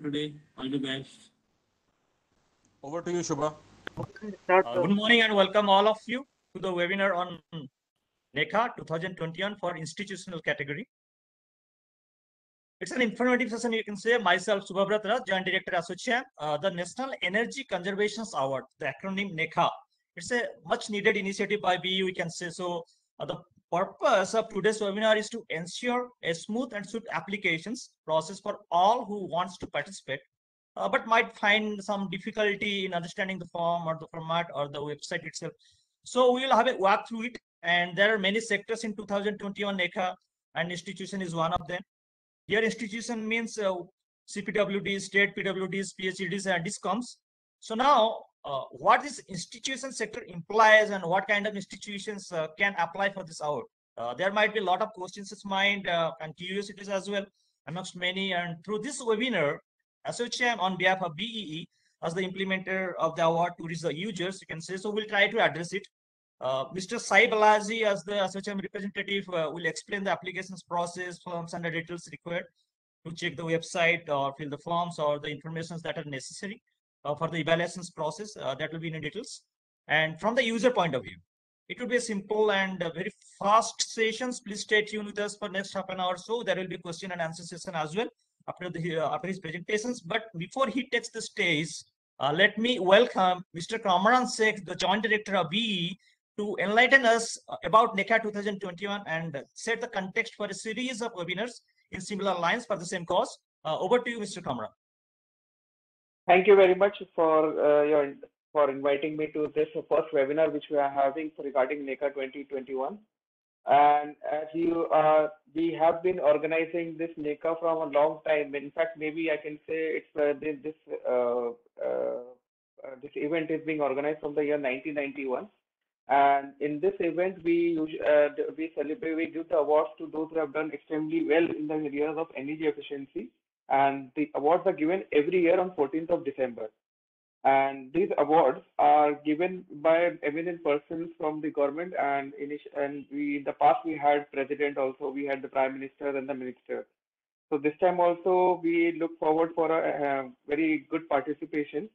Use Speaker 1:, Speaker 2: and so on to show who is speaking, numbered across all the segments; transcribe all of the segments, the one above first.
Speaker 1: Today. All the best.
Speaker 2: Over to you, Shubha.
Speaker 1: Good morning and welcome all of you to the webinar on NECA 2021 for institutional category. It's an informative session, you can say. Myself, Subhabrat Raj, Joint Director Associate, the National Energy Conservation Award, the acronym NECA. It's a much needed initiative by BU, we can say. So the purpose of today's webinar is to ensure a smooth and swift applications process for all who wants to participate, but might find some difficulty in understanding the form or the format or the website itself. So we will have a walk through it. And there are many sectors in 2021 NECA, and institution is one of them. Here institution means CPWDs, state PWDs, PhDs, and DISCOMs. So now, what this institution sector implies and what kind of institutions can apply for this award? There might be a lot of questions in mind and curiosities as well amongst many. And through this webinar, ASSOCHAM on behalf of BEE as the implementer of the award to reach the users, you can say. So we'll try to address it. Mr. Sai Balaji, as the ASSOCHAM representative, will explain the applications process, forms, and the details required to check the website or fill the forms or the informations that are necessary for the evaluations process. That will be in details. And from the user point of view, it will be a simple and very fast sessions. Please stay tuned with us for next half an hour or so. There will be question and answer session as well after his presentations. But before he takes the stage, let me welcome Mr. Kamran Sheikh, the Joint Director of BE, to enlighten us about NECA 2021 and set the context for a series of webinars in similar lines for the same cause. Over to you, Mr. Kamran.
Speaker 3: Thank you very much for inviting me to this first webinar which we are having regarding NECA 2021. And as we have been organizing this NECA from a long time. In fact, maybe I can say this event is being organized from the year 1991. And in this event, we give the awards to those who have done extremely well in the areas of energy efficiency. And the awards are given every year on 14th of December. And these awards are given by eminent persons from the government. And in the past we had president also, we had the prime minister and the minister. So this time also we look forward for a very good participation.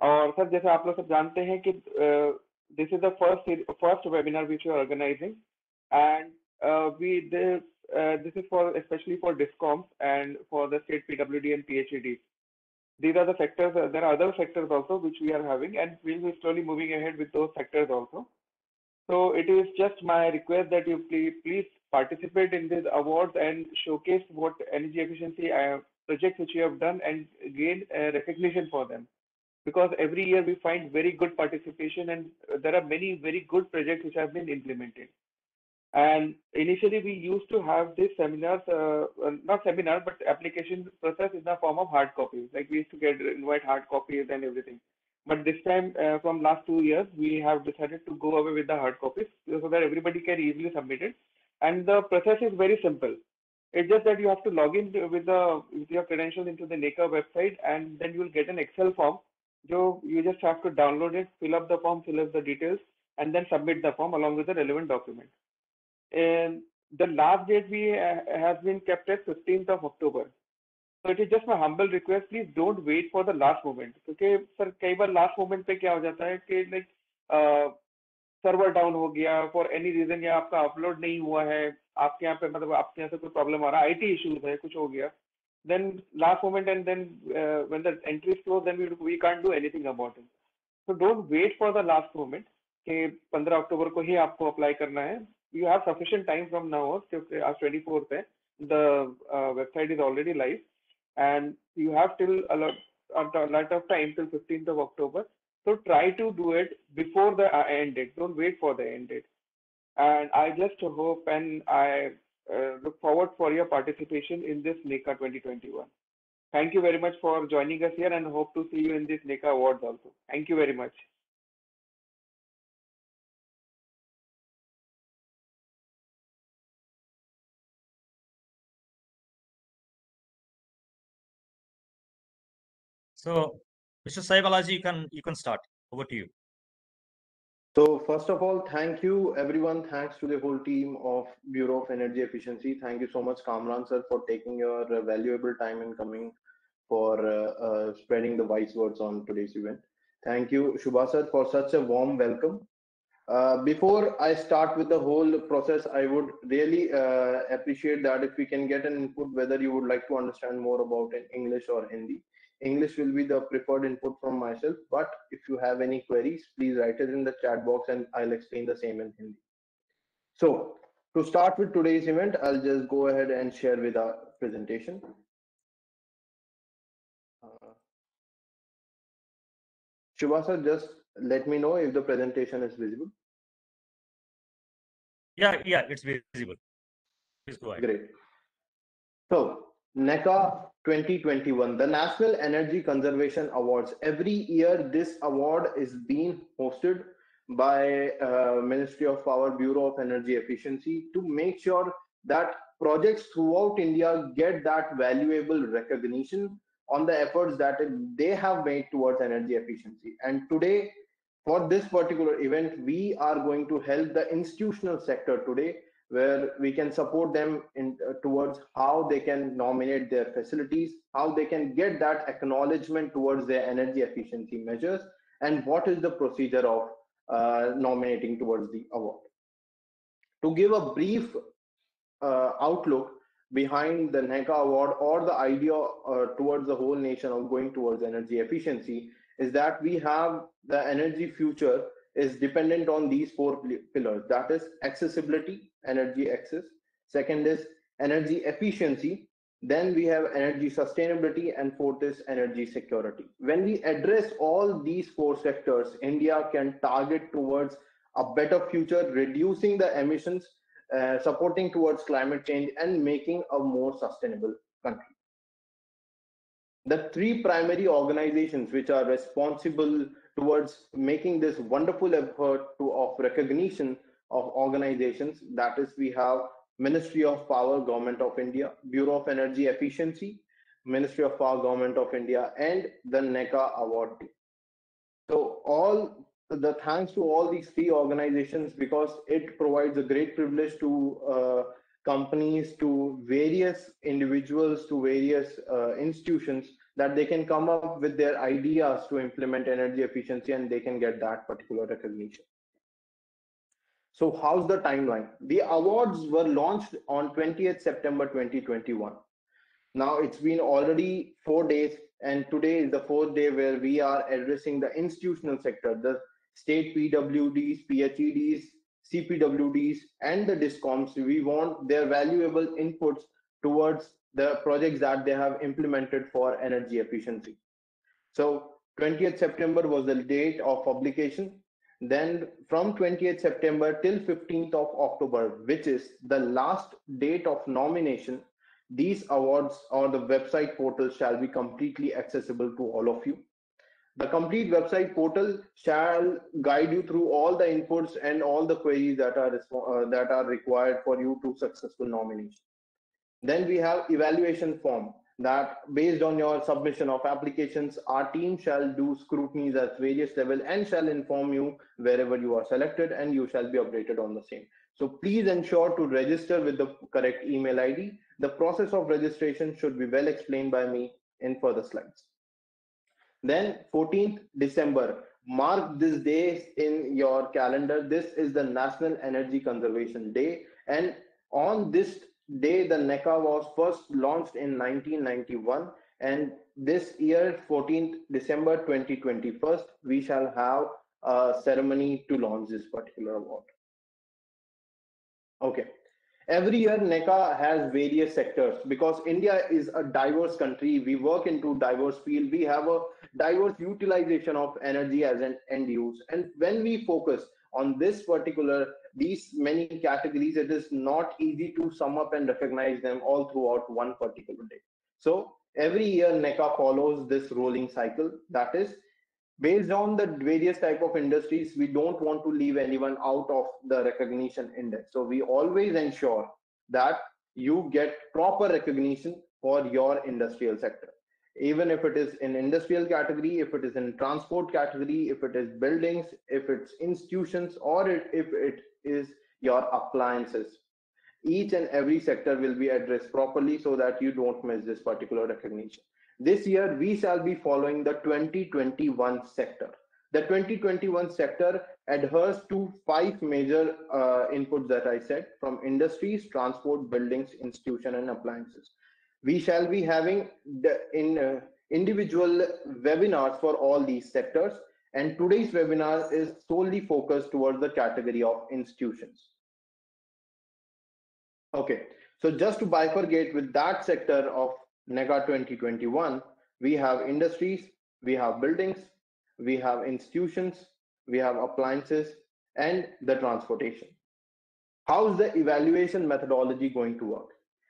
Speaker 3: और sir जैसे आप लोग सब जानते हैं कि this is the first webinar which we are organizing, and this is for especially for DISCOMs and for the state PWD and PHED. These are the sectors. There are other sectors also which we are having, and we'll be slowly moving ahead with those sectors also. So it is just my request that you please participate in these awards and showcase what energy efficiency projects which you have done and gain recognition for them. Because every year we find very good participation, and there are many very good projects which have been implemented. And initially we used to have these seminars, not seminar, but application process in the form of hard copies. Like we used to invite hard copies and everything. But this time, from last 2 years, we have decided to go away with the hard copies so that everybody can easily submit it. And the process is very simple. It's just that you have to log in with your credentials into the NECA website, and then you will get an Excel form. So you just have to download it, fill up the form, fill up the details, and then submit the form along with the relevant document. And the last date has been kept as 15th of October. So it is just my humble request, please don't wait for the last moment. Okay, sir, कई बार last moment पे क्या हो जाता है कि like server down हो गया for any reason, या आपका अपलोड नहीं हुआ है, आपके यहाँ पे मतलब आपके यहाँ से कोई प्रॉब्लम आ रहा है, आईटी इश्यूज है, कुछ हो गया, then last moment and then when the entry is closed, then we can't do anything about it. So don't wait for the last moment कि 15 अक्टूबर को ही आपको अप्लाई करना है. You have sufficient time from now on. आज 24th है, the website is already live, and you have till a lot of time till 15th of October. So try to do it before the end date. Don't wait for the end date. And I just hope and I look forward for your participation in this NECA 2021. Thank you very much for joining us here, and hope to see you in this NECA awards also. Thank you very much.
Speaker 1: So, Mr. Sai Balaji, you can start. Over to you.
Speaker 4: So first of all, thank you everyone. Thanks to the whole team of Bureau of Energy Efficiency. Thank you so much, Kamran sir, for taking your valuable time and coming for spreading the wise words on today's event. Thank you, Shubha sir, for such a warm welcome. Before I start with the whole process, I would really appreciate that if we can get an input whether you would like to understand more about in English or Hindi. English will be the preferred input from myself, but if you have any queries, please write it in the chat box and I'll explain the same in Hindi. So, to start with today's event, I'll just go ahead and share with our presentation. Shubha sir, just let me know if the presentation is visible.
Speaker 1: Yeah, it's visible. Please go ahead.
Speaker 4: Great. So, NECA 2021, the National Energy Conservation Awards. Every year, this award is being hosted by Ministry of Power, Bureau of Energy Efficiency to make sure that projects throughout India get that valuable recognition on the efforts that they have made towards energy efficiency. And today, for this particular event, we are going to help the institutional sector today, where we can support them in towards how they can nominate their facilities, how they can get that acknowledgement towards their energy efficiency measures, and what is the procedure of nominating towards the award. To give a brief outlook behind the NECA award, or the idea towards the whole nation of going towards energy efficiency, is that we have the energy future is dependent on these four pillars. That is accessibility, energy access. Second is energy efficiency. Then we have energy sustainability, and fourth is energy security. When we address all these four sectors, India can target towards a better future, reducing the emissions, supporting towards climate change, and making a more sustainable country. The three primary organizations which are responsible towards making this wonderful effort of recognition of organizations, that is, we have Ministry of Power, Government of India, Bureau of Energy Efficiency, Ministry of Power, Government of India, and the NECA award. So all the thanks to all these three organizations, because it provides a great privilege to companies, to various individuals, to various institutions, that they can come up with their ideas to implement energy efficiency and they can get that particular recognition. So how's the timeline? The awards were launched on 20th September 2021. Now it's been already 4 days, and today is the fourth day where we are addressing the institutional sector, the state PWDs, PHEDs, CPWDs, and the DISCOMs. We want their valuable inputs towards the projects that they have implemented for energy efficiency. So 20th September was the date of publication. Then from 20th September till 15th of October, which is the last date of nomination, these awards or the website portal shall be completely accessible to all of you. The complete website portal shall guide you through all the inputs and all the queries that are required for you to successful nomination. Then we have evaluation form, that based on your submission of applications, our team shall do scrutinies at various levels and shall inform you wherever you are selected, and you shall be updated on the same. So please ensure to register with the correct email ID. The process of registration should be well explained by me in further slides. Then 14th December, mark this day in your calendar. This is the National Energy Conservation Day, and on this day the NECA was first launched in 1991, and this year 14th December 2021 we shall have a ceremony to launch this particular award. Okay, every year NECA has various sectors, because India is a diverse country. We work into diverse field. We have a diverse utilization of energy as an end use, and when we focus on this particular these many categories, it is not easy to sum up and recognize them all throughout one particular day. So every year NECA follows this rolling cycle, that is based on the various type of industries. We don't want to leave anyone out of the recognition index, so we always ensure that you get proper recognition for your industrial sector, even if it is in industrial category, if it is in transport category, if it is buildings, if it's institutions, or if it is your appliances. Each and every sector will be addressed properly so that you don't miss this particular recognition. This year, we shall be following the 2021 sector. The 2021 sector adheres to 5 major inputs that I said, from industries, transport, buildings, institution, and appliances. We shall be having individual webinars for all these sectors, and today's webinar is solely focused towards the category of institutions. Okay, so just to bifurcate with that sector of NECA 2021, we have industries, we have buildings, we have institutions, we have appliances, and the transportation. How's the evaluation methodology going to work?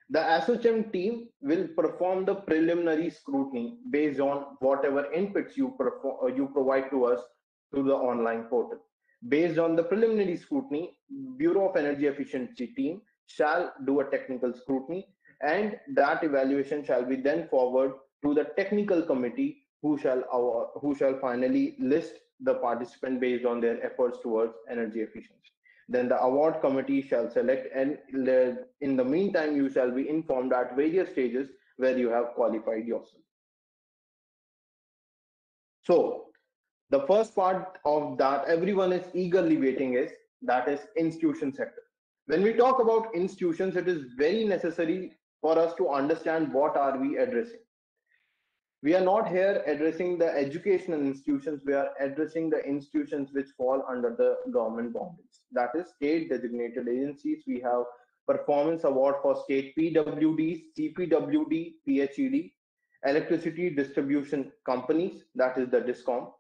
Speaker 4: The ASSOCHAM team will perform the preliminary scrutiny based on whatever inputs you provide to us through the online portal. Based on the preliminary scrutiny, Bureau of Energy Efficiency team shall do a technical scrutiny, and that evaluation shall be then forwarded to the technical committee who shall finally list the participant based on their efforts towards energy efficiency. Then the award committee shall select, and in the meantime, you shall be informed at various stages where you have qualified yourself. So the first part of that everyone is eagerly waiting is institution sector. When we talk about institutions, it is very necessary for us to understand what are we addressing. We are not here addressing the educational institutions, we are addressing the institutions which fall under the government boundaries. That is state designated agencies. We have performance award for state PWDs, CPWD, PHED, electricity distribution companies, that is the DISCOM.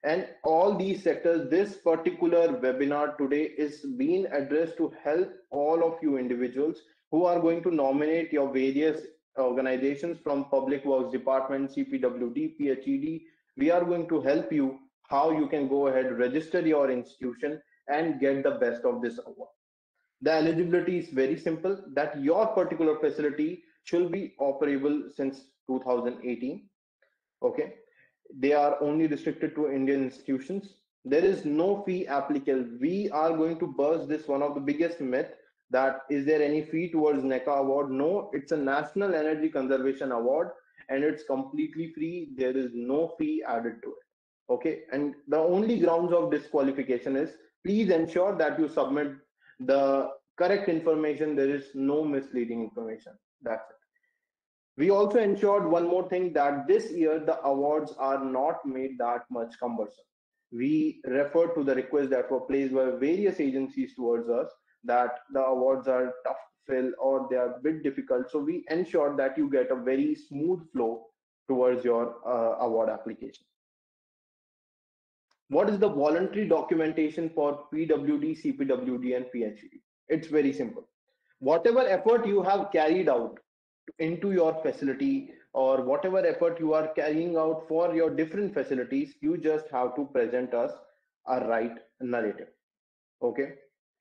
Speaker 4: And all these sectors, this particular webinar today is being addressed to help all of you individuals who are going to nominate your various organizations from Public Works Department, CPWD, PHED. We are going to help you how you can go ahead, register your institution and get the best of this award. The eligibility is very simple, that your particular facility should be operable since 2018. Okay. They are only restricted to Indian institutions. There is no fee applicable. We are going to burst this one of the biggest myth, that is there any fee towards NECA award? No, it's a National Energy Conservation Award and it's completely free. There is no fee added to it. Okay, and the only grounds of disqualification is please ensure that you submit the correct information. There is no misleading information. That's it. We also ensured one more thing, that this year the awards are not made that much cumbersome. We refer to the requests that were placed by various agencies towards us that the awards are tough to fill or they are a bit difficult. So we ensure that you get a very smooth flow towards your award application. What is the voluntary documentation for PWD, CPWD, and PHED? It's very simple. Whatever effort you have carried out into your facility or whatever effort you are carrying out for your different facilities, you just have to present us a right narrative. Okay.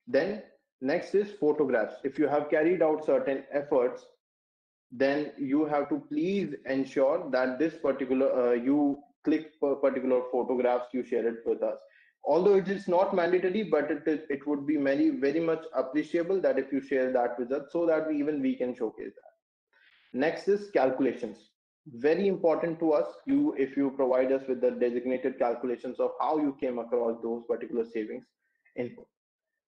Speaker 4: Then next is photographs. If you have carried out certain efforts, then you have to please ensure that this particular you click for particular photographs, you share it with us. Although it is not mandatory, but it would be very much appreciable that if you share that with us, so that we can showcase that. Next is calculations. Very important to us. If you provide us with the designated calculations of how you came across those particular savings input.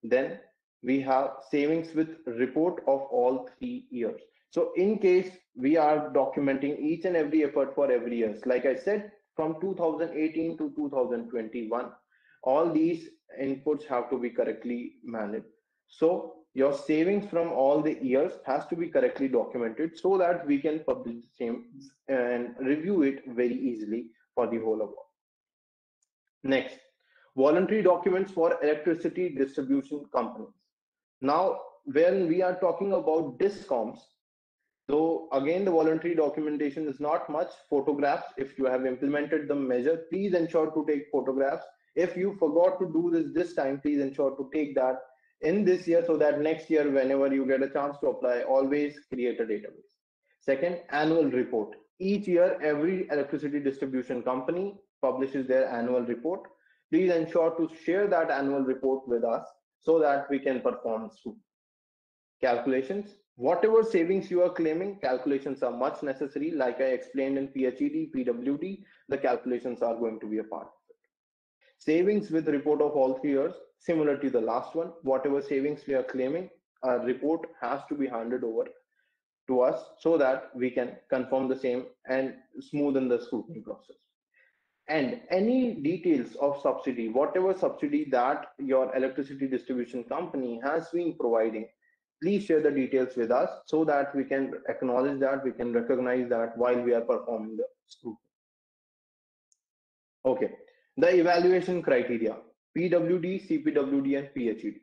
Speaker 4: Then we have savings with report of all 3 years. So in case we are documenting each and every effort for every year, like I said, from 2018 to 2021, all these inputs have to be correctly managed. So your savings from all the years has to be correctly documented so that we can publish the same and review it very easily for the whole award. Next, voluntary documents for electricity distribution companies. Now, when we are talking about DISCOMs, so again, the voluntary documentation is not much. Photographs, if you have implemented the measure, please ensure to take photographs. If you forgot to do this time, please ensure to take that in this year so that next year, whenever you get a chance to apply, always create a database. Second, annual report. Each year, every electricity distribution company publishes their annual report. Please ensure to share that annual report with us so that we can perform soon. Calculations, Whatever savings you are claiming, calculations are much necessary. Like I explained in PHED, PWD, the calculations are going to be a part of it. Savings with report of all 3 years, similar to the last one, whatever savings we are claiming, a report has to be handed over to us so that we can confirm the same and smoothen the scrutiny process. And any details of subsidy, whatever subsidy that your electricity distribution company has been providing, please share the details with us so that we can acknowledge that, we can recognize that while we are performing the scrutiny. Okay, the evaluation criteria, PWD, CPWD, and PHED.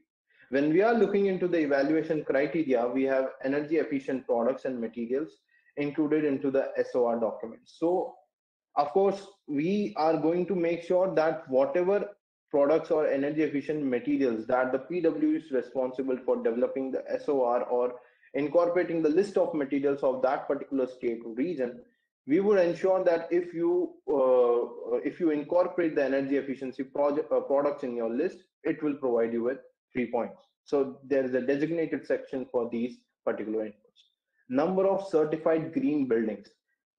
Speaker 4: When we are looking into the evaluation criteria, we have energy efficient products and materials included into the SOR document. So, of course, we are going to make sure that whatever products or energy efficient materials that the PW is responsible for developing the SOR or incorporating the list of materials of that particular state or region, we would ensure that if you incorporate the energy efficiency products in your list, it will provide you with 3 points. So there is a designated section for these particular inputs. Number of certified green buildings.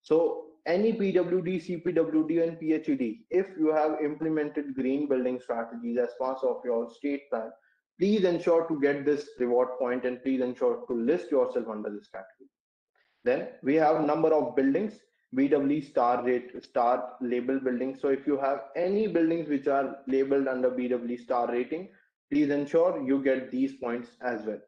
Speaker 4: So any PWD, CPWD, and PHED, if you have implemented green building strategies as part of your state plan, please ensure to get this reward point and please ensure to list yourself under this category. Then we have number of buildings, BW star label buildings. So if you have any buildings which are labeled under BW star rating, please ensure you get these points as well.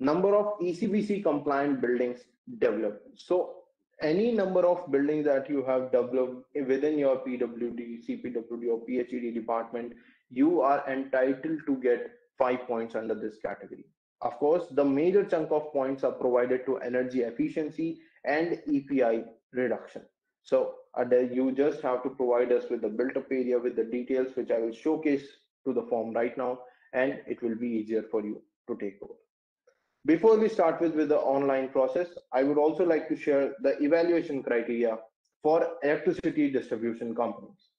Speaker 4: Number of ECBC compliant buildings developed. So any number of buildings that you have developed within your PWD, CPWD, or PHED department, you are entitled to get 5 points under this category. Of course, the major chunk of points are provided to energy efficiency and EPI reduction. So you just have to provide us with the built-up area with the details, which I will showcase to the form right now, and it will be easier for you to take over. Before we start with the online process, I would also like to share the evaluation criteria for electricity distribution companies.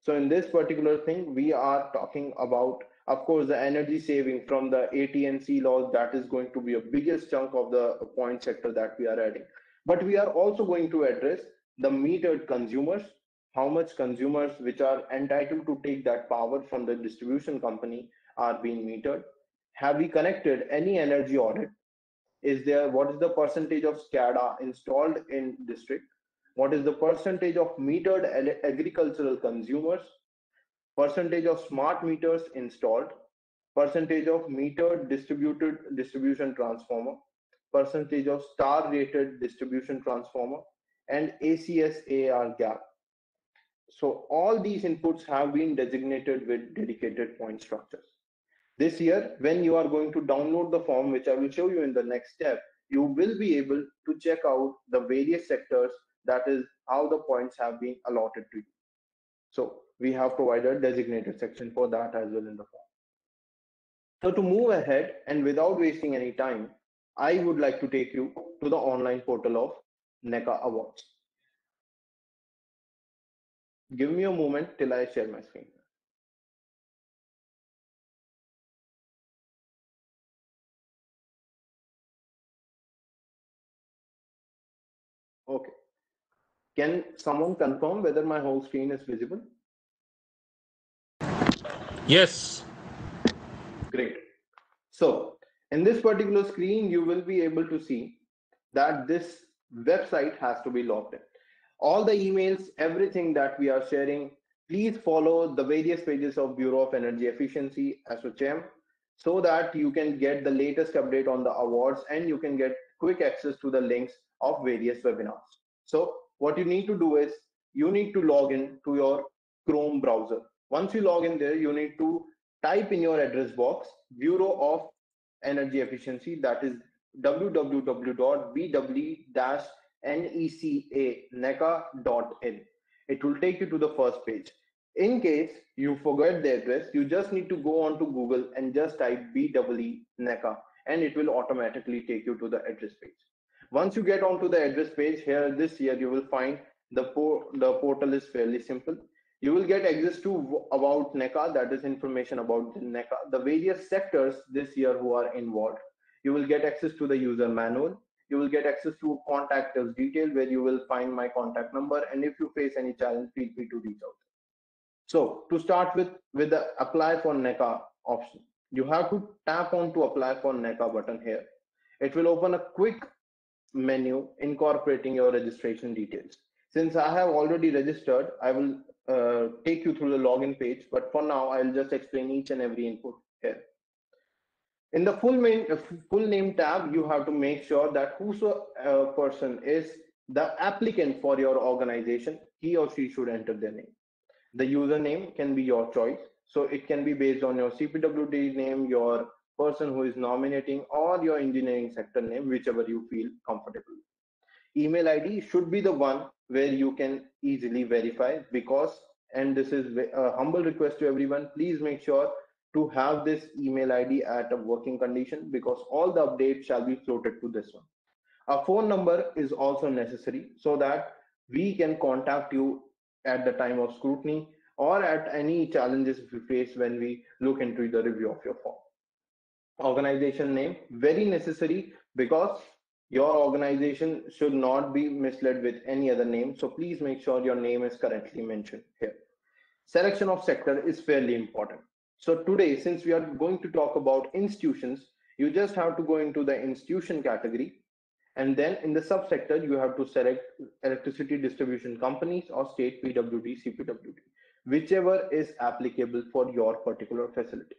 Speaker 4: So in this particular thing, we are talking about, of course, the energy saving from the AT&C laws. That is going to be a biggest chunk of the point sector that we are adding. But we are also going to address the metered consumers, how much consumers which are entitled to take that power from the distribution company are being metered. Have we connected any energy audit? Is there, what is the percentage of SCADA installed in district? What is the percentage of metered agricultural consumers? Percentage of smart meters installed? Percentage of metered distribution transformer? Percentage of star rated distribution transformer? And ACS-AR gap. So all these inputs have been designated with dedicated point structures. This year, when you are going to download the form, which I will show you in the next step, you will be able to check out the various sectors, that is how the points have been allotted to you. So we have provided a designated section for that as well in the form. So to move ahead and without wasting any time, I would like to take you to the online portal of NECA Awards. Give me a moment till I share my screen. Okay. Can someone confirm whether my whole screen is visible?
Speaker 2: Yes.
Speaker 4: Great. So in this particular screen, you will be able to see that this website has to be logged in. All the emails, everything that we are sharing, please follow the various pages of Bureau of Energy Efficiency, ASSOCHAM, so that you can get the latest update on the awards and you can get quick access to the links of various webinars. So what you need to do is you need to log in to your Chrome browser. Once you log in there, you need to type in your address box Bureau of Energy Efficiency, that is www.bw-neca.in. It will take you to the first page. In case you forget the address, you just need to go on to Google and just type BEE NECA and it will automatically take you to the address page. Once you get onto the address page here, this year you will find the portal is fairly simple. You will get access to about NECA, that is information about the NECA, the various sectors this year who are involved. You will get access to the user manual. You will get access to contact us detail where you will find my contact number. And if you face any challenge, feel free to reach out. So to start with the apply for NECA option, you have to tap on to apply for NECA button here. It will open a quick menu incorporating your registration details. Since I have already registered, I will take you through the login page, but for now, I'll just explain each and every input here. In the full name tab, you have to make sure that whoso person is the applicant for your organization, he or she should enter their name. The username can be your choice. So it can be based on your CPWD name, your person who is nominating, or your engineering sector name, whichever you feel comfortable. Email ID should be the one where you can easily verify, because, and this is a humble request to everyone, please make sure to have this email ID at a working condition, because all the updates shall be floated to this one. A phone number is also necessary so that we can contact you at the time of scrutiny or at any challenges we face when we look into the review of your form. Organization name, very necessary, because your organization should not be misled with any other name. So please make sure your name is correctly mentioned here. Selection of sector is fairly important. So today, since we are going to talk about institutions, you just have to go into the institution category. And then in the subsector, you have to select electricity distribution companies or state PWD, CPWD, whichever is applicable for your particular facility.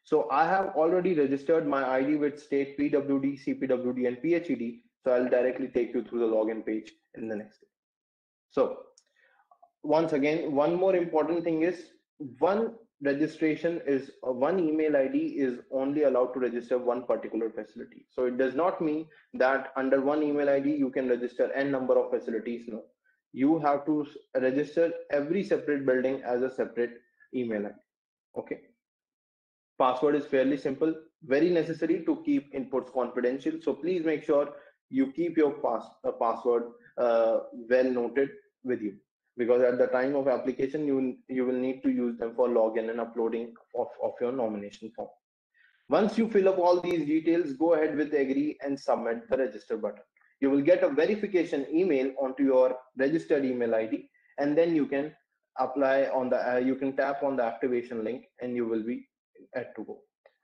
Speaker 4: So I have already registered my ID with state PWD, CPWD, and PHED. So I'll directly take you through the login page in the next step. So once again, one more important thing is one registration is one email ID is only allowed to register one particular facility. So it does not mean that under one email ID you can register n number of facilities. No, you have to register every separate building as a separate email ID. Okay. Password is fairly simple, very necessary to keep inputs confidential. So please make sure you keep your password well noted with you, because at the time of application, you will need to use them for login and uploading of your nomination form. Once you fill up all these details, go ahead with agree and submit the register button. You will get a verification email onto your registered email ID, and then you can apply on the, you can tap on the activation link and you will be at to go.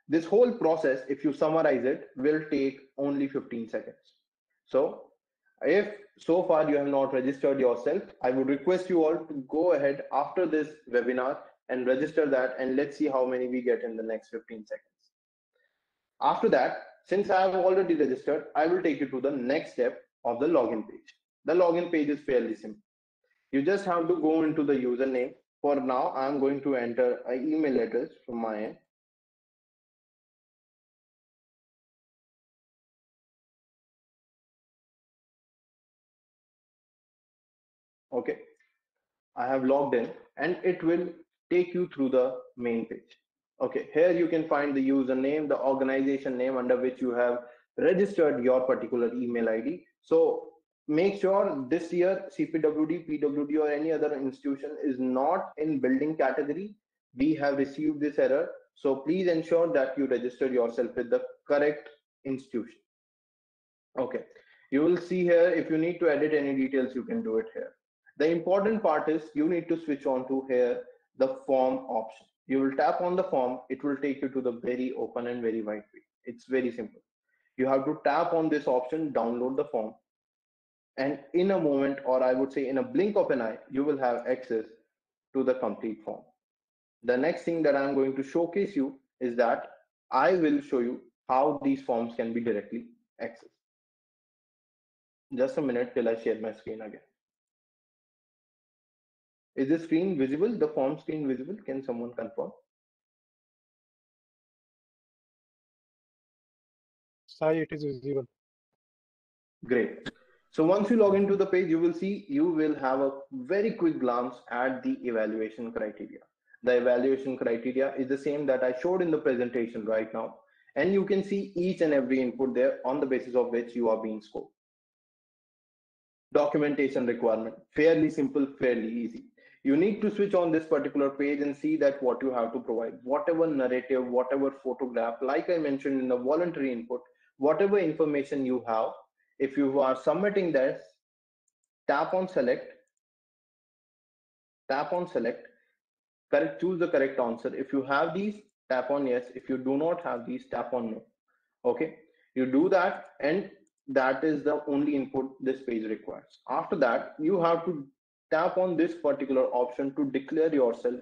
Speaker 4: This whole process, if you summarize it, will take only 15 seconds. So if so far you have not registered yourself, I would request you all to go ahead after this webinar and register that, and let's see how many we get in the next 15 seconds. After that, since I have already registered, I will take you to the next step of the login page. The login page is fairly simple. You just have to go into the username. For now, I'm going to enter an email address from my end. Okay, I have logged in and it will take you through the main page. Okay, here you can find the username, the organization name under which you have registered your particular email ID. So make sure this year CPWD, PWD or any other institution is not in building category. We have received this error. So please ensure that you register yourself with the correct institution. Okay, you will see here, if you need to edit any details, you can do it here. The important part is you need to switch on to here the form option. You will tap on the form, it will take you to the very open and very wide page. It's very simple. You have to tap on this option, download the form, and in a moment, or I would say in a blink of an eye, you will have access to the complete form. The next thing that I'm going to showcase you is that I will show you how these forms can be directly accessed. Just a minute till I share my screen again. Is the screen visible? The form screen visible? Can someone confirm?
Speaker 5: Sai, it is visible.
Speaker 4: Great. So once you log into the page, you will see you will have a very quick glance at the evaluation criteria. The evaluation criteria is the same that I showed in the presentation right now. And you can see each and every input there on the basis of which you are being scored. Documentation requirement, fairly simple, fairly easy. You need to switch on this particular page and see that what you have to provide, whatever narrative, whatever photograph, like I mentioned in the voluntary input, whatever information you have, if you are submitting this, tap on select, correct, choose the correct answer. If you have these, tap on yes. If you do not have these, tap on no. Okay, you do that, and that is the only input this page requires. After that, you have to tap on this particular option to declare yourself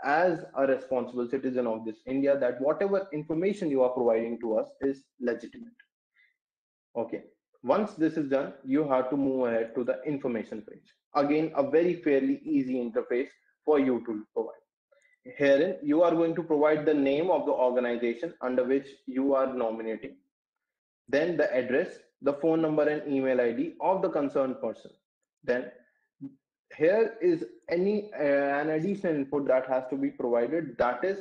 Speaker 4: as a responsible citizen of this India, that whatever information you are providing to us is legitimate. Okay, once this is done, you have to move ahead to the information page. Again, a very fairly easy interface for you to provide. Herein, you are going to provide the name of the organization under which you are nominating, then the address, the phone number and email ID of the concerned person. Then here is an additional input that has to be provided, that is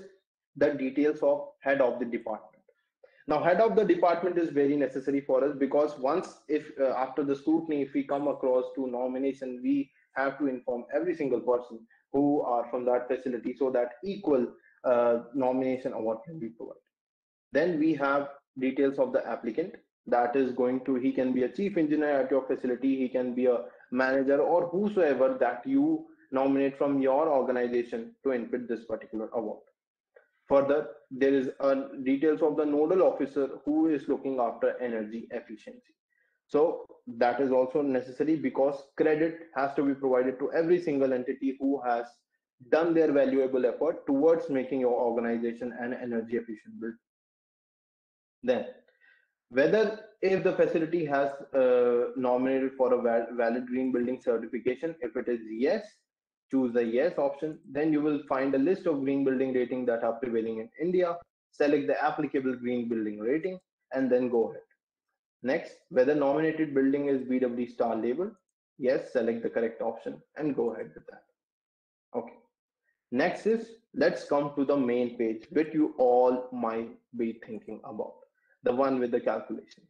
Speaker 4: the details of head of the department. Now, head of the department is very necessary for us, because once, if after the scrutiny, if we come across to nomination, we have to inform every single person who are from that facility, so that equal nomination award can be provided. Then we have details of the applicant, that is going to, he can be a chief engineer at your facility, he can be a manager, or whosoever that you nominate from your organization to input this particular award. Further, there is details of the nodal officer who is looking after energy efficiency. So that is also necessary, because credit has to be provided to every single entity who has done their valuable effort towards making your organization an energy efficient building. Then, whether if the facility has nominated for a valid green building certification, if it is yes, choose the yes option. Then you will find a list of green building ratings that are prevailing in India. Select the applicable green building rating and then go ahead. Next, whether nominated building is BEE star label. Yes, select the correct option and go ahead with that. Okay. Next is, let's come to the main page, which you all might be thinking about, the one with the calculations.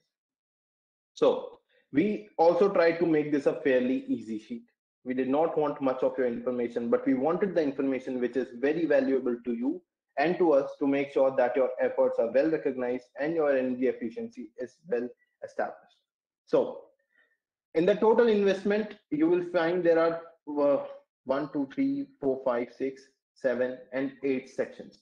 Speaker 4: So we also tried to make this a fairly easy sheet. We did not want much of your information, but we wanted the information which is very valuable to you and to us, to make sure that your efforts are well recognized and your energy efficiency is well established. So in the total investment, you will find there are 1, 2, 3, 4, 5, 6, 7, and 8 sections.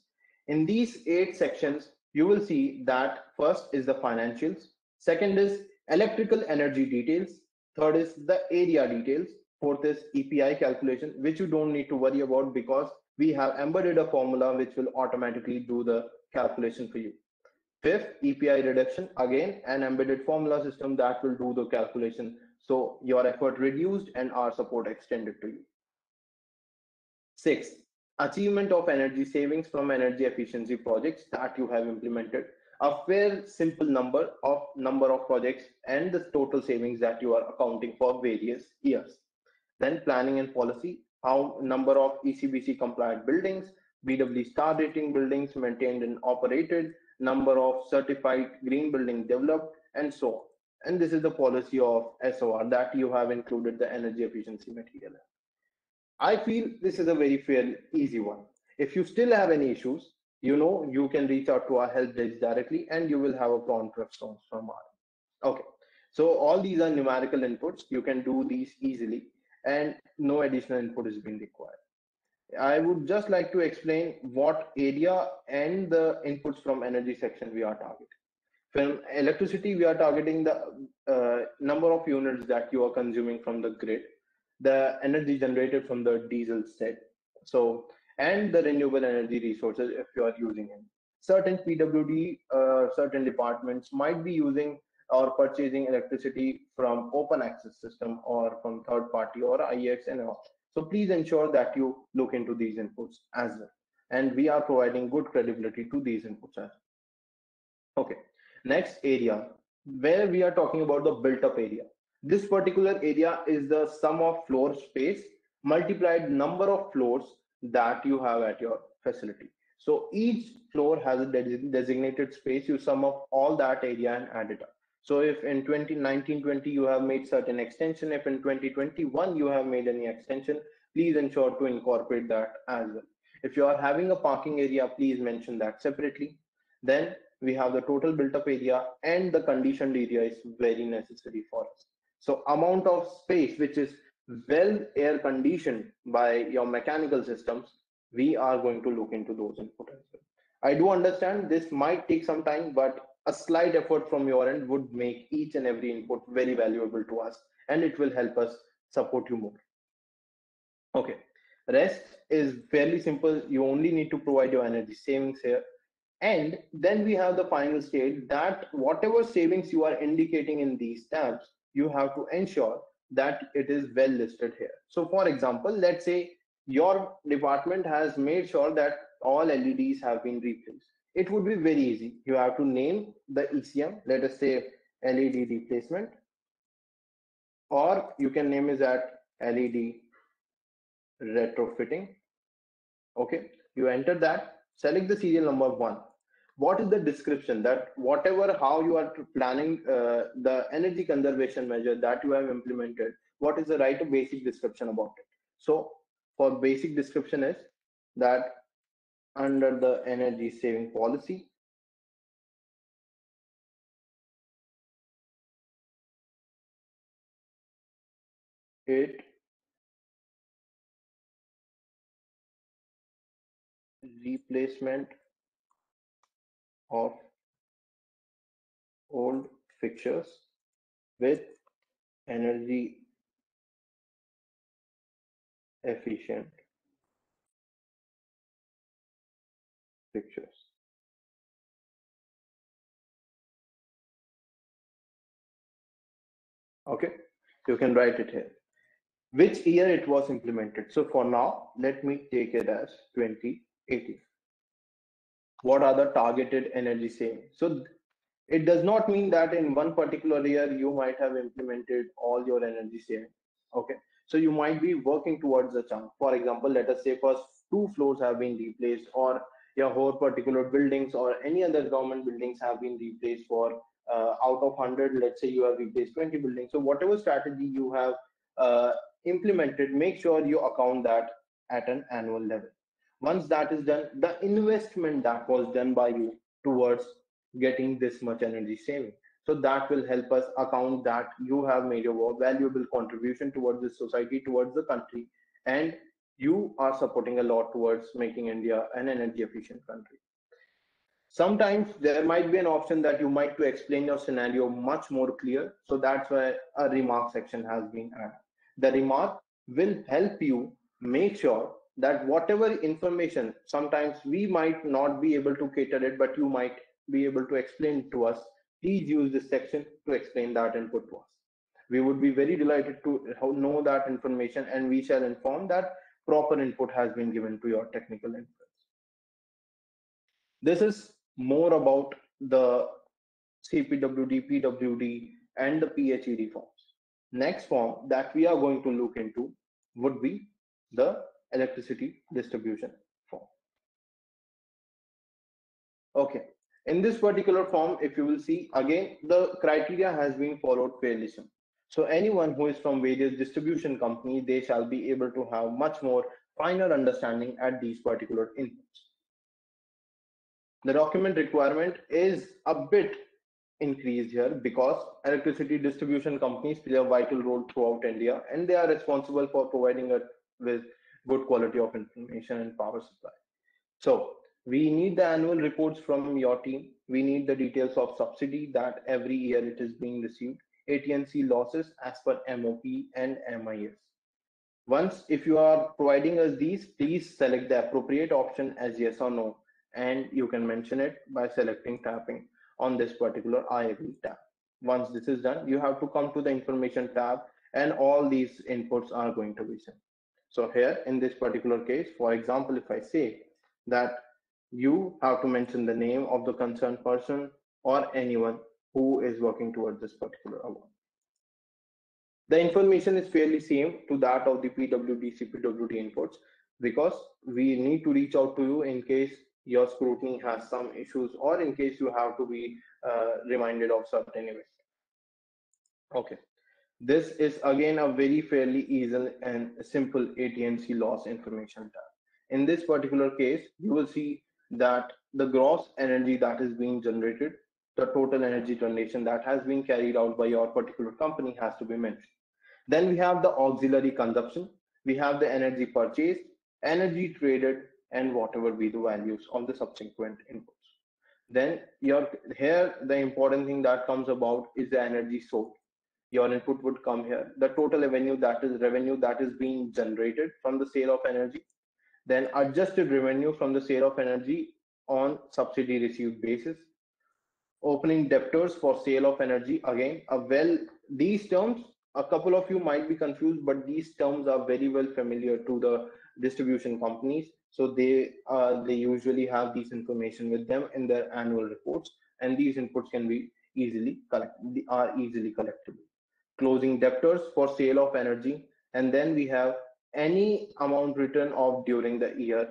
Speaker 4: In these 8 sections, you will see that first is the financials, second is electrical energy details, third is the area details, fourth is EPI calculation, which you don't need to worry about, because we have embedded a formula which will automatically do the calculation for you. Fifth, EPI reduction, again an embedded formula system that will do the calculation, so your effort reduced and our support extended to you. Sixth, achievement of energy savings from energy efficiency projects that you have implemented, a fair simple number of projects and the total savings that you are accounting for various years. Then planning and policy, how number of ECBC compliant buildings, BEE star rating buildings maintained and operated, number of certified green building developed, and so on. And this is the policy of SOR that you have included the energy efficiency material. I feel this is a very fair, easy one. If you still have any issues, you can reach out to our help desk directly and you will have a prompt response from our. Okay, so all these are numerical inputs. You can do these easily and no additional input is being required. I would just like to explain what area and the inputs from energy section we are targeting. From electricity, we are targeting the number of units that you are consuming from the grid, the energy generated from the diesel set, and the renewable energy resources if you are using it. Certain PWD, certain departments might be using or purchasing electricity from open access system or from third party or IEX and all. So please ensure that you look into these inputs as well. And we are providing good credibility to these inputs as well. Okay, next area, where we are talking about the built up area. This particular area is the sum of floor space multiplied number of floors that you have at your facility. So each floor has a designated space. You sum up all that area and add it up. So if in 2019-20 you have made certain extension, if in 2021 you have made any extension, please ensure to incorporate that as well. If you are having a parking area, please mention that separately. Then we have the total built up area, and the conditioned area is very necessary for us. So amount of space which is well air conditioned by your mechanical systems, we are going to look into those input as well. I do understand this might take some time, but a slight effort from your end would make each and every input very valuable to us, and it will help us support you more. Okay, rest is fairly simple. You only need to provide your energy savings here. And then we have the final state that whatever savings you are indicating in these tabs, you have to ensure that it is well listed here. So for example, let's say your department has made sure that all LEDs have been replaced. It would be very easy. You have to name the ECM, let us say LED replacement, or you can name it that LED retrofitting. Okay, you enter that, select the serial number 1. What is the description, that whatever how you are planning the energy conservation measure that you have implemented, what is the right basic description about it? So for basic description is that under the energy saving policy, it replacement of old fixtures with energy efficient fixtures. Okay, you can write it here. Which year it was implemented? So for now, let me take it as 2018. What are the targeted energy savings? So it does not mean that in one particular year you might have implemented all your energy saving. Okay, so you might be working towards a chunk. For example, let us say first 2 floors have been replaced, or your whole particular buildings or any other government buildings have been replaced for out of 100, let's say you have replaced 20 buildings. So whatever strategy you have implemented, make sure you account that at an annual level. Once that is done, the investment that was done by you towards getting this much energy saving, so that will help us account that you have made a valuable contribution towards the society, towards the country, and you are supporting a lot towards making India an energy efficient country. Sometimes there might be an option that you might to explain your scenario much more clear, so that's why a remark section has been added. The remark will help you make sure that whatever information, sometimes we might not be able to cater it, but you might be able to explain to us, please use this section to explain that input to us. We would be very delighted to know that information, and we shall inform that proper input has been given to your technical inputs. This is more about the CPWD, PWD, and the PHED forms. Next form that we are going to look into would be the electricity distribution form. Okay, in this particular form, if you will see, again, the criteria has been followed fairly simple. So anyone who is from various distribution company, they shall be able to have much more finer understanding at these particular inputs. The document requirement is a bit increased here because electricity distribution companies play a vital role throughout India, and they are responsible for providing us with good quality of information and power supply. So we need the annual reports from your team. We need the details of subsidy that every year it is being received, AT&C losses as per MOP and MIS. Once, if you are providing us these, please select the appropriate option as yes or no, and you can mention it by selecting tapping on this particular I agree tab. Once this is done, you have to come to the information tab, and all these inputs are going to be sent. So here in this particular case, for example, if I say that you have to mention the name of the concerned person or anyone who is working towards this particular award. The information is fairly same to that of the PWD, CPWD inputs, because we need to reach out to you in case your scrutiny has some issues, or in case you have to be reminded of certain event. Okay, this is again a very fairly easy and simple AT&C loss information tab. In this particular case, you will see that the gross energy that is being generated, the total energy generation that has been carried out by your particular company has to be mentioned. Then we have the auxiliary consumption, we have the energy purchased, energy traded, and whatever be the values of the subsequent inputs. Then here the important thing that comes about is the energy sold. Your input would come here. The total revenue that is being generated from the sale of energy, then adjusted revenue from the sale of energy on subsidy received basis, opening debtors for sale of energy. Again, these terms, a couple of you might be confused, but these terms are very well familiar to the distribution companies. So they usually have these information with them in their annual reports, and these inputs can be easily collectible. Closing debtors for sale of energy, and then we have any amount written off during the year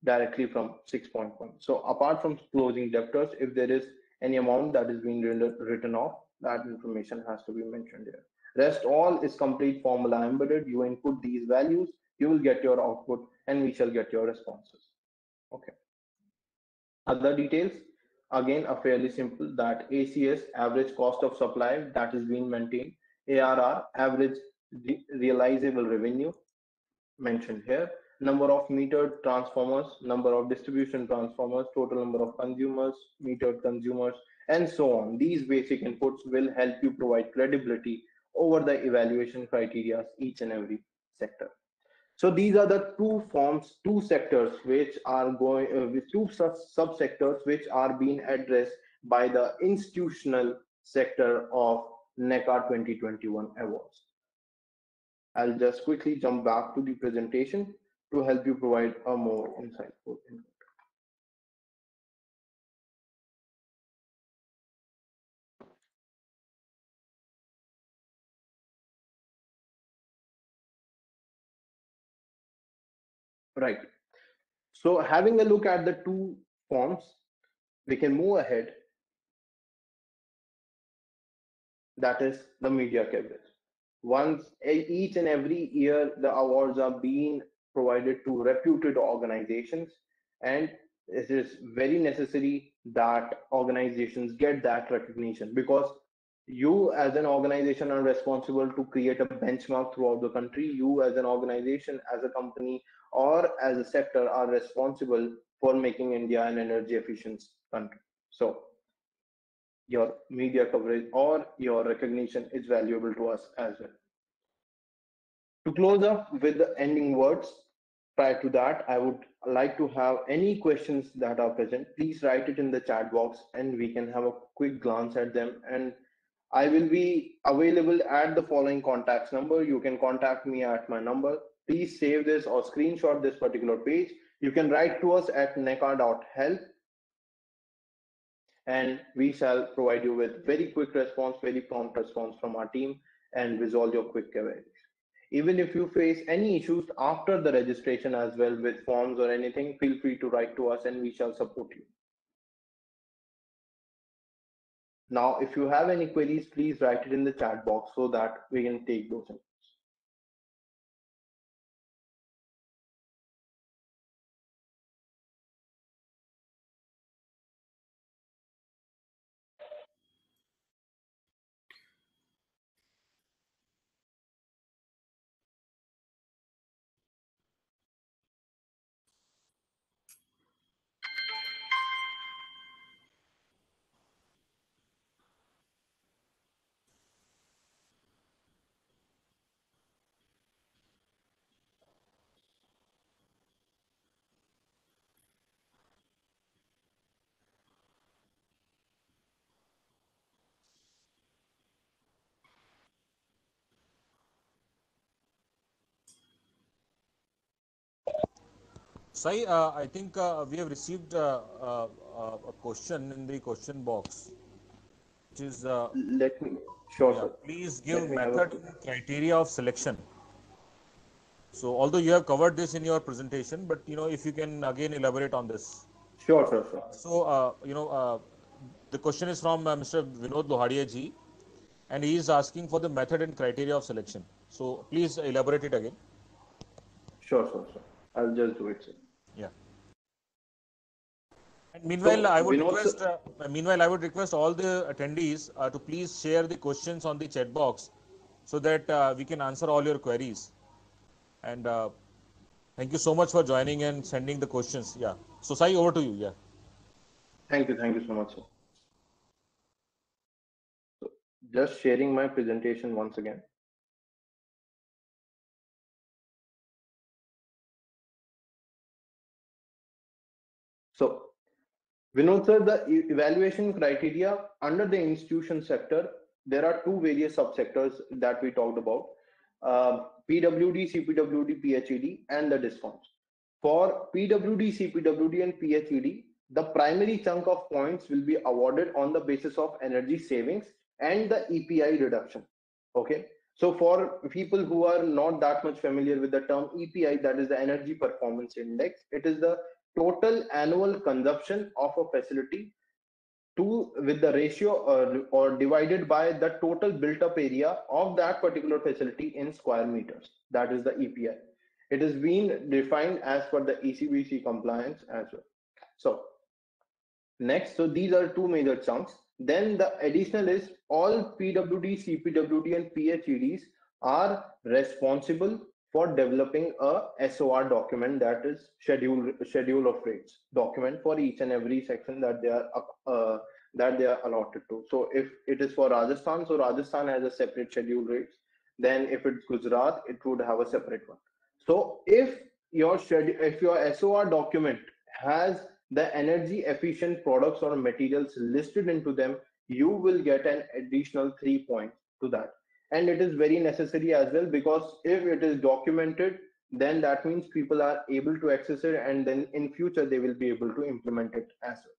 Speaker 4: directly from 6.1. So apart from closing debtors, if there is any amount that is being written off, that information has to be mentioned here. Rest all is complete formula embedded. You input these values, you will get your output, and we shall get your responses. Okay. Other details, again, are fairly simple, that ACS, average cost of supply, that is being maintained. ARR, average realizable revenue, mentioned here. Number of metered transformers, number of distribution transformers, total number of consumers, metered consumers, and so on. These basic inputs will help you provide credibility over the evaluation criteria each and every sector. So these are the two sectors which are going, with two subsectors which are being addressed by the institutional sector of NECA 2021 awards. I'll just quickly jump back to the presentation to help you provide a more insightful input. Right. So having a look at the two forms, we can move ahead. That is the media coverage. Each and every year, the awards are being provided to reputed organizations, and it is very necessary that organizations get that recognition, because you as an organization are responsible to create a benchmark throughout the country. You as an organization, as a company, or as a sector are responsible for making India an energy efficient country. So your media coverage or your recognition is valuable to us as well. To close up with the ending words, prior to that, I would like to have any questions that are present. Please write it in the chat box and we can have a quick glance at them. And I will be available at the following contacts number. You can contact me at my number. Please save this or screenshot this particular page. You can write to us at neca.help, and we shall provide you with very quick response, very prompt response from our team, and resolve your quick queries. Even if you face any issues after the registration as well with forms or anything, feel free to write to us and we shall support you. Now, if you have any queries, please write it in the chat box so that we can take those in.
Speaker 2: Sai, I think we have received a question in the question box, which is
Speaker 4: Let me, sure, sir.
Speaker 2: please give method and criteria of selection. So although you have covered this in your presentation, but if you can again elaborate on this.
Speaker 4: Sure, sure, sure.
Speaker 2: So the question is from Mr. Vinod Lohadiya ji, and he is asking for the method and criteria of selection. So please elaborate it again.
Speaker 4: Sure, sure, sure. I'll just do it, sir.
Speaker 2: Yeah. Meanwhile,
Speaker 4: So,
Speaker 2: I would
Speaker 4: Vinod,
Speaker 2: request. Meanwhile, I would request all the attendees to please share the questions on the chat box, so that we can answer all your queries. And thank you so much for joining and sending the questions. Yeah. So, Sai, over to you. Yeah.
Speaker 4: thank you so much, sir. So, just sharing my presentation once again. So, Vinod sir, the evaluation criteria under the institution sector, there are two various subsectors that we talked about, PWD, CPWD, PHED, and the discounts. For PWD, CPWD, and PHED, the primary chunk of points will be awarded on the basis of energy savings and the EPI reduction. Okay. So for people who are not that much familiar with the term EPI, that is the Energy Performance Index, it is the total annual consumption of a facility to with the ratio or divided by the total built up area of that particular facility in square meters. That is the EPI. It is being defined as per the ECBC compliance as well. So next, so these are two major chunks. Then the additional is all PWD, CPWD, and PHEDs are responsible for developing a SOR document, that is schedule of rates document, for each and every section that they are allotted to. So if it is for Rajasthan, so Rajasthan has a separate schedule rates. Then if it's Gujarat, it would have a separate one. So if your SOR document has the energy efficient products or materials listed into them, you will get an additional 3 points to that. And it is very necessary as well, because if it is documented, then that means people are able to access it, and then in future they will be able to implement it as well.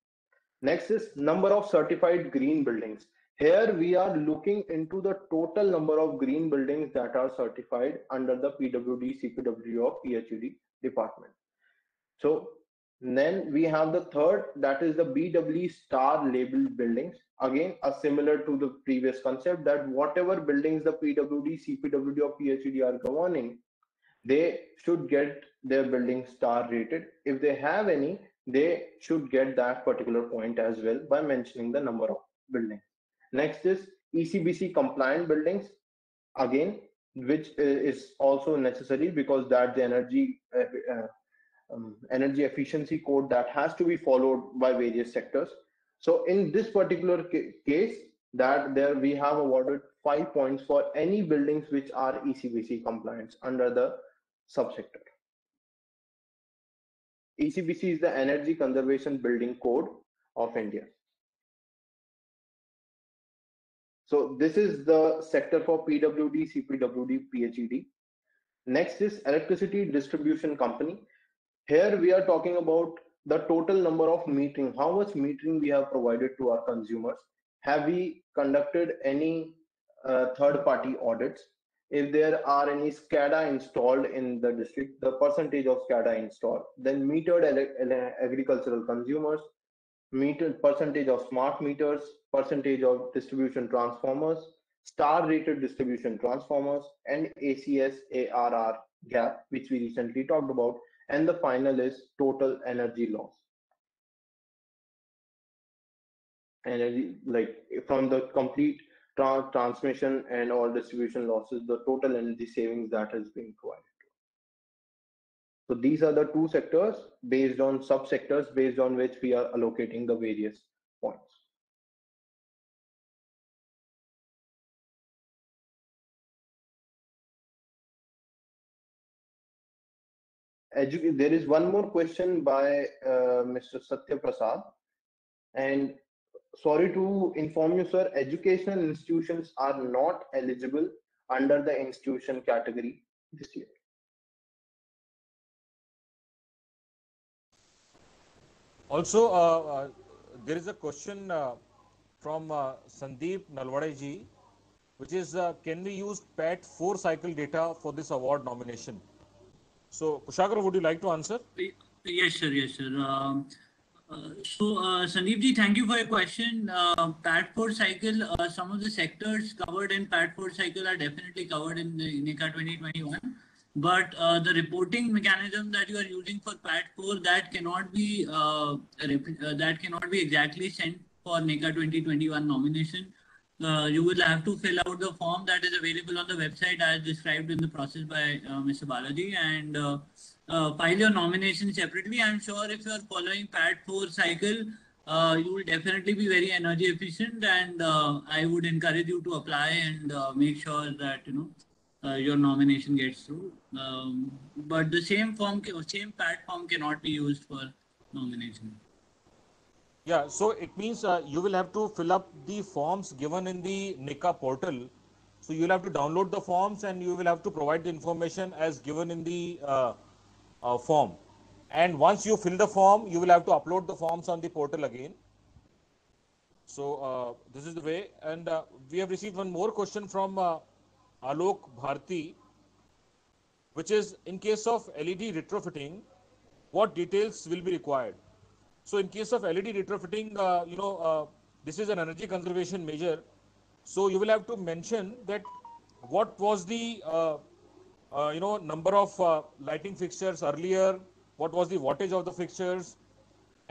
Speaker 4: Next is number of certified green buildings. Here we are looking into the total number of green buildings that are certified under the PWD, CPWD or PHED department. So then we have the third, that is the BW star labeled buildings. Again, similar to the previous concept, that whatever buildings the PWD, CPWD or PHED are governing, they should get their building star rated. If they have any, they should get that particular point as well by mentioning the number of buildings. Next is ECBC compliant buildings, again, which is also necessary because that the energy efficiency code that has to be followed by various sectors. So in this particular case, that there we have awarded 5 points for any buildings which are ECBC compliant under the subsector. ECBC is the Energy Conservation Building Code of India. So this is the sector for PWD, CPWD, PHED. Next is Electricity Distribution Company. Here we are talking about the total number of metering, how much metering we have provided to our consumers. Have we conducted any third-party audits? If there are any SCADA installed in the district, the percentage of SCADA installed. Then metered agricultural consumers, metered percentage of smart meters, percentage of distribution transformers, star rated distribution transformers, and ACS ARR gap, which we recently talked about. And the final is total energy loss. Energy, like from the complete transmission and all distribution losses, the total energy savings that has been provided. So these are the two sectors based on subsectors based on which we are allocating the various points. There is one more question by Mr. Satya Prasad, and sorry to inform you, sir, educational institutions are not eligible under the institution category this year.
Speaker 2: Also, there is a question from Sandeep Nalwade ji, which is, can we use PAT 4 cycle data for this award nomination? So, Kushagra, would you like to answer?
Speaker 6: Yes, sir. Yes, sir. Sandeep ji, thank you for your question. PAT 4 cycle, some of the sectors covered in PAT 4 cycle are definitely covered in the INECA 2021. But the reporting mechanism that you are using for PAT4, that cannot be that cannot be exactly sent for NECA 2021 nomination. You will have to fill out the form that is available on the website as described in the process by Mr. Balaji, and file your nomination separately. I'm sure if you are following PAT4 cycle, you will definitely be very energy efficient, and I would encourage you to apply and make sure that your nomination gets through. But the same PAT form cannot be used for nomination.
Speaker 2: Yeah, so it means you will have to fill up the forms given in the NECA portal. So you'll have to download the forms and you will have to provide the information as given in the form. And once you fill the form, you will have to upload the forms on the portal again. So this is the way. And we have received one more question from Alok Bharti, which is, in case of LED retrofitting, what details will be required? So in case of LED retrofitting, this is an energy conservation measure. So you will have to mention that what was the number of lighting fixtures earlier, what was the wattage of the fixtures,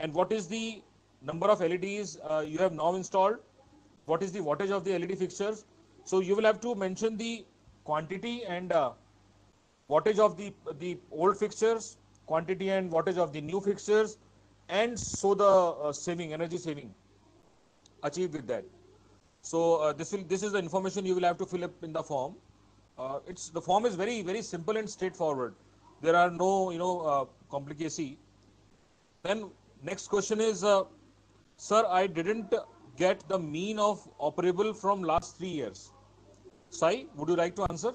Speaker 2: and what is the number of LEDs you have now installed, what is the wattage of the LED fixtures. So you will have to mention the quantity and wattage of the old fixtures, quantity and wattage of the new fixtures, and so the energy saving achieved with that. So this is the information you will have to fill up in the form. The form is very simple and straightforward. There are no complicacy. Then next question is, sir, I didn't get the mean of operable from last 3 years. Sai, would you like to answer?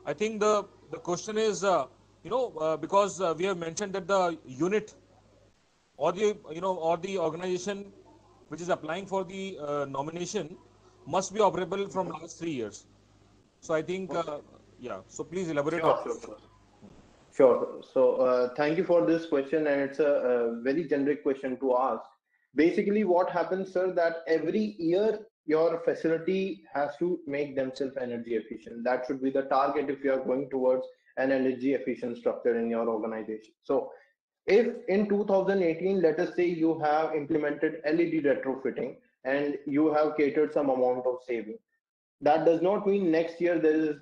Speaker 2: I think the question is, because we have mentioned that the unit or the organization which is applying for the nomination must be operable from last 3 years. So I think, yeah. So please elaborate.
Speaker 4: Sure. So thank you for this question, and it's a very generic question to ask. Basically, what happens, sir, that every year your facility has to make themselves energy efficient. That should be the target if you are going towards an energy efficient structure in your organization. So if in 2018, let us say you have implemented LED retrofitting and you have catered some amount of saving, that does not mean next year there is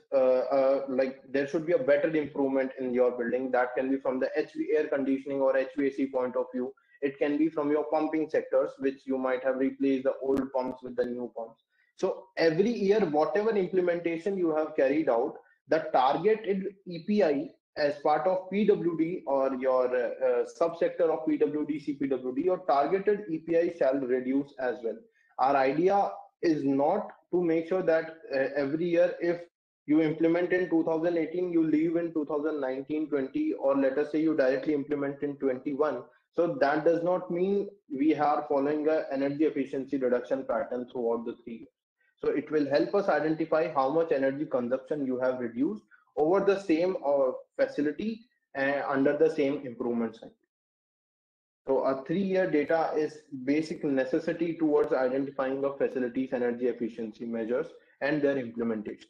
Speaker 4: like there should be a better improvement in your building. That can be from the air conditioning or HVAC point of view. It can be from your pumping sectors, which you might have replaced the old pumps with the new pumps. So every year, whatever implementation you have carried out, the targeted EPI as part of PWD or your subsector of PWD, CPWD, your targeted EPI shall reduce as well. Our idea is not to make sure that every year, if you implement in 2018, you leave in 2019, 20, or let us say you directly implement in 21. So that does not mean we are following a energy efficiency reduction pattern throughout the 3 years. So it will help us identify how much energy consumption you have reduced over the same facility under the same improvement cycle. So a 3-year data is basic necessity towards identifying the facilities energy efficiency measures and their implementation.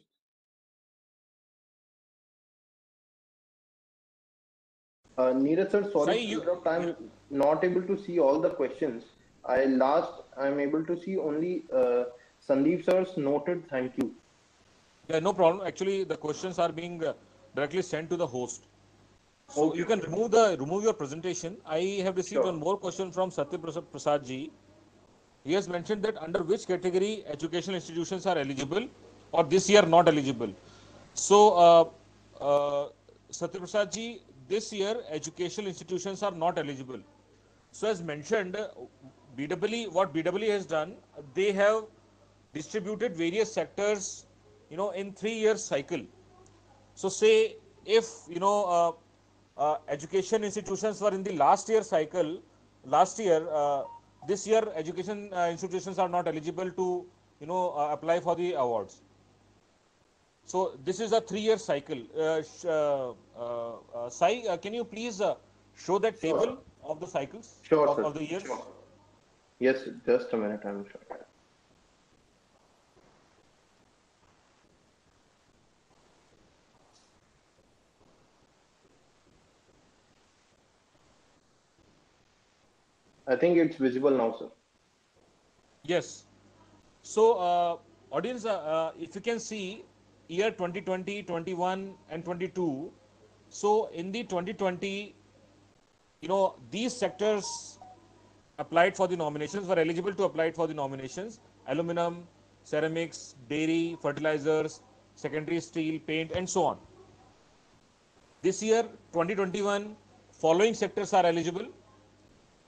Speaker 4: Neeraj sir, sorry to interrupt. I'm not able to see all the questions. I'm able to see only Sandeep sir's noted thank you.
Speaker 2: Yeah, no problem. Actually, the questions are being directly sent to the host. So okay, you can remove your presentation. I have received one more question from Satya Prasad ji. He has mentioned that under which category educational institutions are eligible or this year not eligible. So Satya Prasad ji, this year educational institutions are not eligible. So as mentioned, what BEE has done, they have distributed various sectors, in 3-year cycle. So say if education institutions were in the last year cycle, this year education institutions are not eligible to apply for the awards. So this is a 3-year cycle. Sai, can you please show that table of the cycles of the years?
Speaker 4: Sure. Yes, just a minute, I'm sure. I think it's visible now, sir.
Speaker 2: Yes. So, audience, if you can see year 2020, 21 and 22. So in the 2020, these sectors applied for the nominations, were eligible to apply for the nominations: aluminum, ceramics, dairy, fertilizers, secondary steel, paint, and so on. This year, 2021, following sectors are eligible: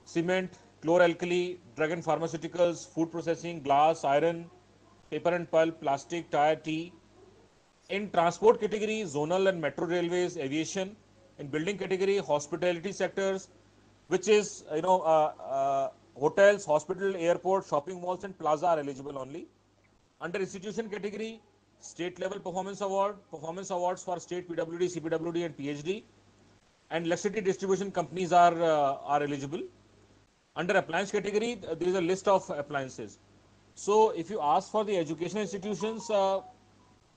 Speaker 2: cement, chlor-alkali, drug and pharmaceuticals, food processing, glass, iron, paper and pulp, plastic, tire, tea. In transport category, zonal and metro railways, aviation. In building category, hospitality sectors, which is hotels, hospital, airport, shopping malls, and plaza are eligible only. Under institution category, state level performance awards for state PWD, CPWD, and PhD, and electricity distribution companies are eligible. Under appliance category, there is a list of appliances. So if you ask for the educational institutions,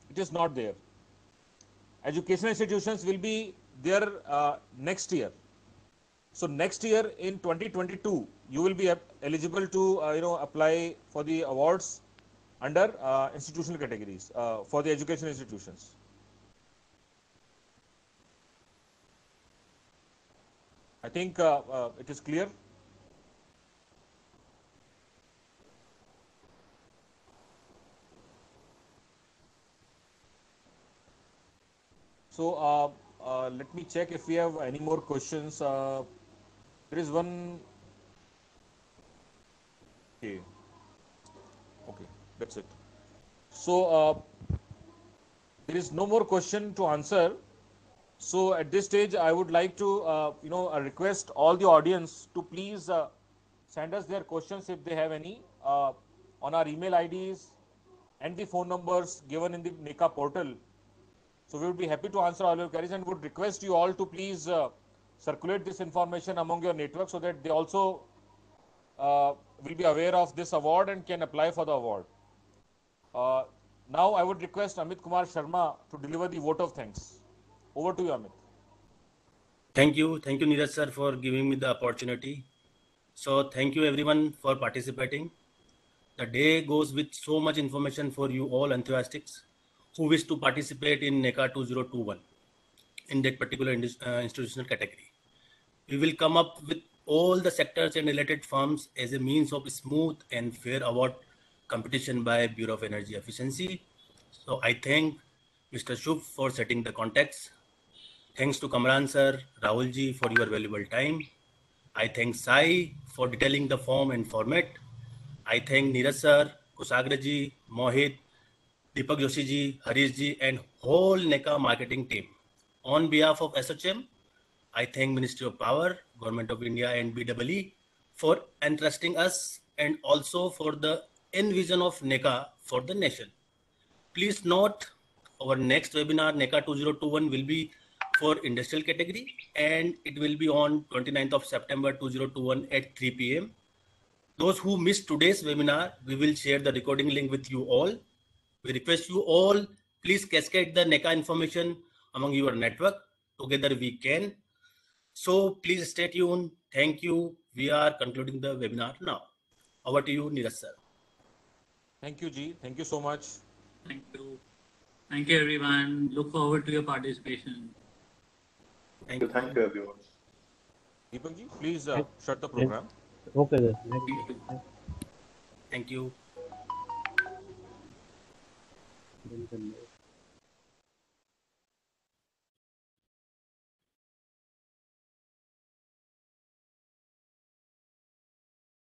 Speaker 2: it is not there. Educational institutions will be there next year. So next year in 2022, you will be eligible to apply for the awards under institutional categories for the educational institutions. I think it is clear. So let me check if we have any more questions. There is one. Okay, that's it. So there is no more question to answer. So at this stage, I would like to request all the audience to please send us their questions if they have any on our email IDs and the phone numbers given in the NECA portal. So we would be happy to answer all your queries, and would request you all to please circulate this information among your network so that they also will be aware of this award and can apply for the award. Now I would request Amit Kumar Sharma to deliver the vote of thanks. Over to you, Amit.
Speaker 7: Thank you, Neeraj sir, for giving me the opportunity. So thank you everyone for participating. The day goes with so much information for you all enthusiasts who wish to participate in NECA 2021 in that particular institutional category. We will come up with all the sectors and related firms as a means of smooth and fair award competition by Bureau of Energy Efficiency. So I thank Mr. Shubh for setting the context. Thanks to Kamran sir, Rahul ji for your valuable time. I thank Sai for detailing the form and format. I thank Neeraj sir, Kusagra ji, Mohit, Deepak Joshi ji, Harish ji, and whole NECA marketing team. On behalf of SHM, I thank Ministry of Power, Government of India, and BEE for entrusting us, and also for the envision of NECA for the nation. Please note, our next webinar, NECA 2021, will be for industrial category, and it will be on 29th of September 2021 at 3 p.m. Those who missed today's webinar, we will share the recording link with you all. We request you all, please cascade the NECA information among your network. Together we can. So please stay tuned. Thank you. We are concluding the webinar now. Over to you, Neeraj sir.
Speaker 2: Thank you, Ji. Thank you so much.
Speaker 6: Thank you. Thank you, everyone. Look forward to your participation.
Speaker 4: Thank you, everyone.
Speaker 2: Deepak ji, please shut the program.
Speaker 5: Okay, sir.
Speaker 7: Thank you.
Speaker 5: Thank you.